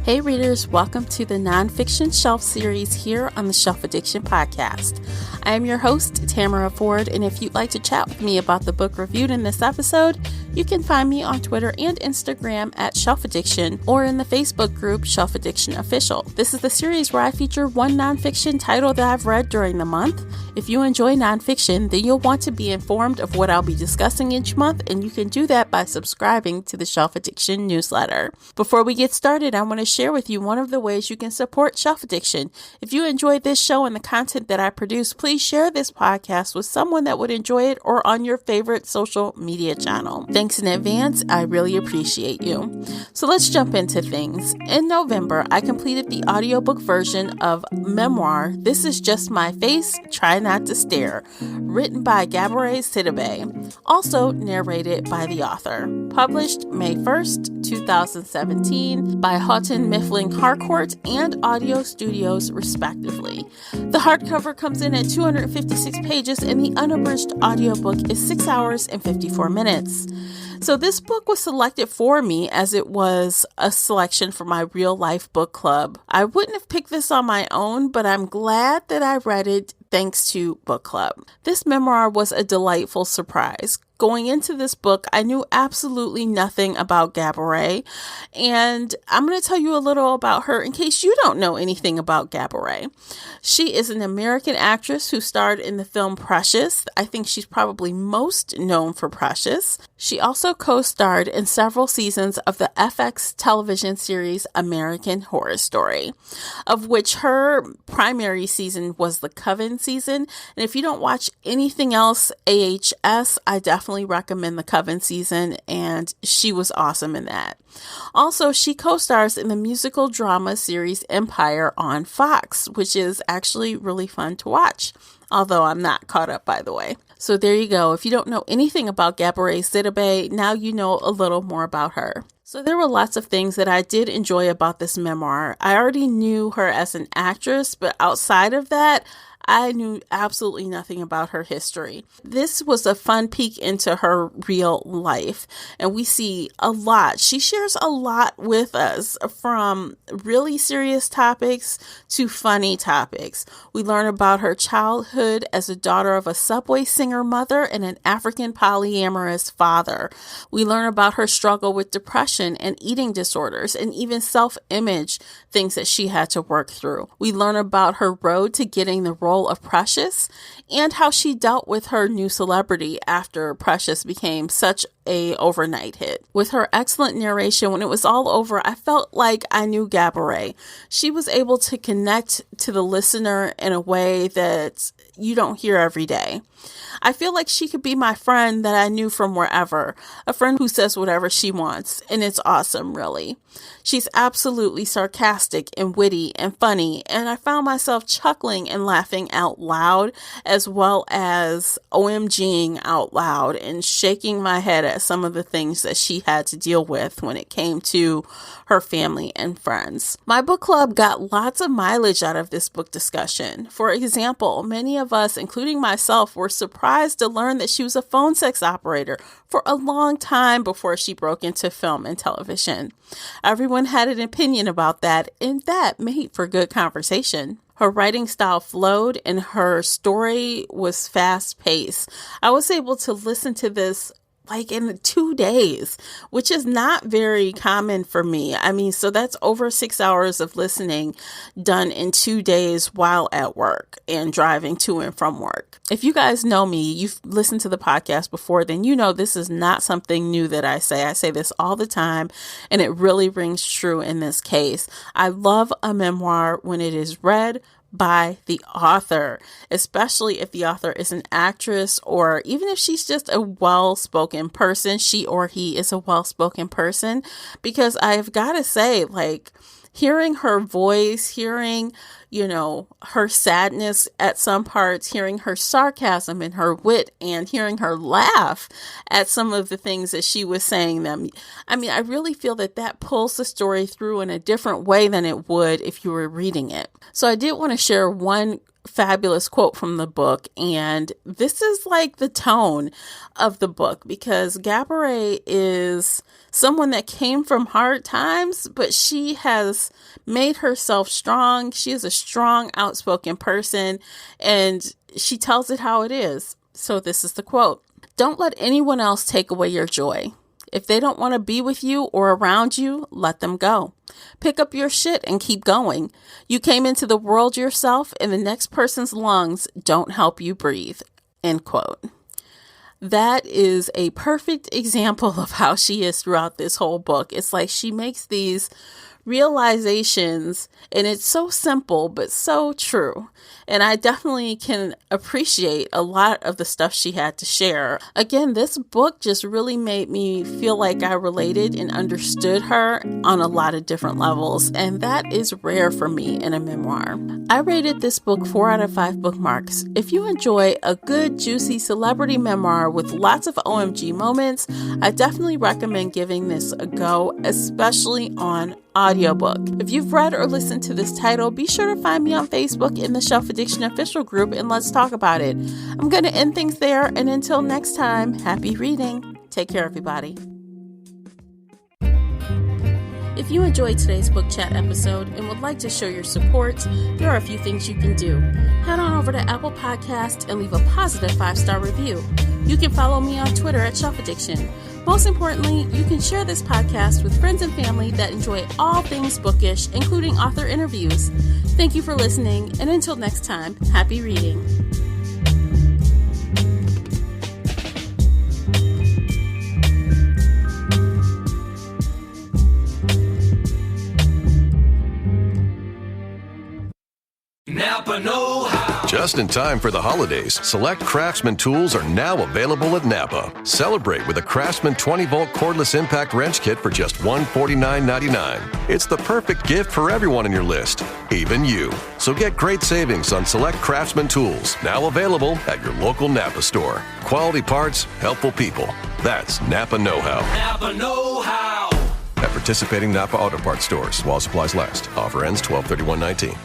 Hey readers, welcome to the Nonfiction Shelf series here on the Shelf Addiction Podcast. I am your host, Tamara Ford, and if you'd like to chat with me about the book reviewed in this episode, you can find me on Twitter and Instagram at Shelf Addiction or in the Facebook group Shelf Addiction Official. This is the series where I feature one nonfiction title that I've read during the month. If you enjoy nonfiction, then you'll want to be informed of what I'll be discussing each month, and you can do that by subscribing to the Shelf Addiction newsletter. Before we get started, I want to share with you one of the ways you can support Shelf Addiction. If you enjoyed this show and the content that I produce, please share this podcast with someone that would enjoy it or on your favorite social media channel. Thanks in advance. I really appreciate you. So let's jump into things. In November, I completed the audiobook version of Memoir, This Is Just My Face, Try Not to Stare, written by Gabourey Sidibe, also narrated by the author. Published May 1st, 2017 by Houghton Mifflin Harcourt and Audio Studios, respectively. The hardcover comes in at 256 pages and the unabridged audiobook is 6 hours and 54 minutes. So this book was selected for me as it was a selection for my real life book club. I wouldn't have picked this on my own, but I'm glad that I read it thanks to book club. This memoir was a delightful surprise. Going into this book, I knew absolutely nothing about Gabourey, and I'm going to tell you a little about her in case you don't know anything about Gabourey. She is an American actress who starred in the film Precious. I think she's probably most known for Precious. She also co-starred in several seasons of the FX television series American Horror Story, of which her primary season was the Coven season. And if you don't watch anything else AHS, I definitely recommend the Coven season, and she was awesome in that. Also, she co-stars in the musical drama series Empire on Fox, which is actually really fun to watch, although I'm not caught up, by the way. So there you go. If you don't know anything about Gabourey Sidibe, now you know a little more about her. So there were lots of things that I did enjoy about this memoir. I already knew her as an actress, but outside of that, I knew absolutely nothing about her history. This was a fun peek into her real life, and we see a lot. She shares a lot with us, from really serious topics to funny topics. We learn about her childhood as a daughter of a Subway singer mother and an African polyamorous father. We learn about her struggle with depression and eating disorders and even self-image, things that she had to work through. We learn about her road to getting the role of Precious and how she dealt with her new celebrity after Precious became such a overnight hit. With her excellent narration, when it was all over, I felt like I knew Gabourey. She was able to connect to the listener in a way that you don't hear every day. I feel like she could be my friend that I knew from wherever, a friend who says whatever she wants, and it's awesome, really. She's absolutely sarcastic and witty and funny, and I found myself chuckling and laughing out loud, as well as OMGing out loud and shaking my head at some of the things that she had to deal with when it came to her family and friends. My book club got lots of mileage out of this book discussion. For example, many of us, including myself, were surprised to learn that she was a phone sex operator for a long time before she broke into film and television. Everyone had an opinion about that, and that made for good conversation. Her writing style flowed and her story was fast-paced. I was able to listen to this like in 2 days, which is not very common for me. I mean, so that's over 6 hours of listening done in 2 days while at work and driving to and from work. If you guys know me, you've listened to the podcast before, then you know this is not something new that I say. I say this all the time, and it really rings true in this case. I love a memoir when it is read by the author, especially if the author is an actress, or even if she's just a well-spoken person, she or he is a well-spoken person, because I've got to say, like, hearing her voice, hearing, her sadness at some parts, hearing her sarcasm and her wit, and hearing her laugh at some of the things that she was saying them. I mean, I really feel that pulls the story through in a different way than it would if you were reading it. So I did want to share one fabulous quote from the book, and this is like the tone of the book, because Gabourey is someone that came from hard times, but she has made herself strong. She is a strong, outspoken person, and she tells it how it is. So this is the quote: "Don't let anyone else take away your joy. If they don't want to be with you or around you, let them go. Pick up your shit and keep going. You came into the world yourself, and the next person's lungs don't help you breathe." End quote. That is a perfect example of how she is throughout this whole book. It's like she makes these realizations, and it's so simple but so true, and I definitely can appreciate a lot of the stuff she had to share. Again, this book just really made me feel like I related and understood her on a lot of different levels, and that is rare for me in a memoir. I rated this book 4 out of 5 bookmarks. If you enjoy a good, juicy celebrity memoir with lots of OMG moments, I definitely recommend giving this a go, especially on audiobook. If you've read or listened to this title, be sure to find me on Facebook in the Shelf Addiction official group, and let's talk about it. I'm going to end things there, and until next time, happy reading. Take care, everybody. If you enjoyed today's book chat episode and would like to show your support, there are a few things you can do. Head on over to Apple Podcasts and leave a positive 5-star review. You can follow me on Twitter at Shelf Addiction. Most importantly, you can share this podcast with friends and family that enjoy all things bookish, including author interviews. Thank you for listening, and until next time, happy reading. Napa know-how. Just in time for the holidays, select Craftsman tools are now available at Napa. Celebrate with a Craftsman 20-volt cordless impact wrench kit for just $149.99. It's the perfect gift for everyone on your list, even you. So get great savings on select Craftsman tools, now available at your local Napa store. Quality parts, helpful people. That's Napa know-how. Napa know-how. At participating Napa Auto Parts stores while supplies last. Offer ends 12/31/19.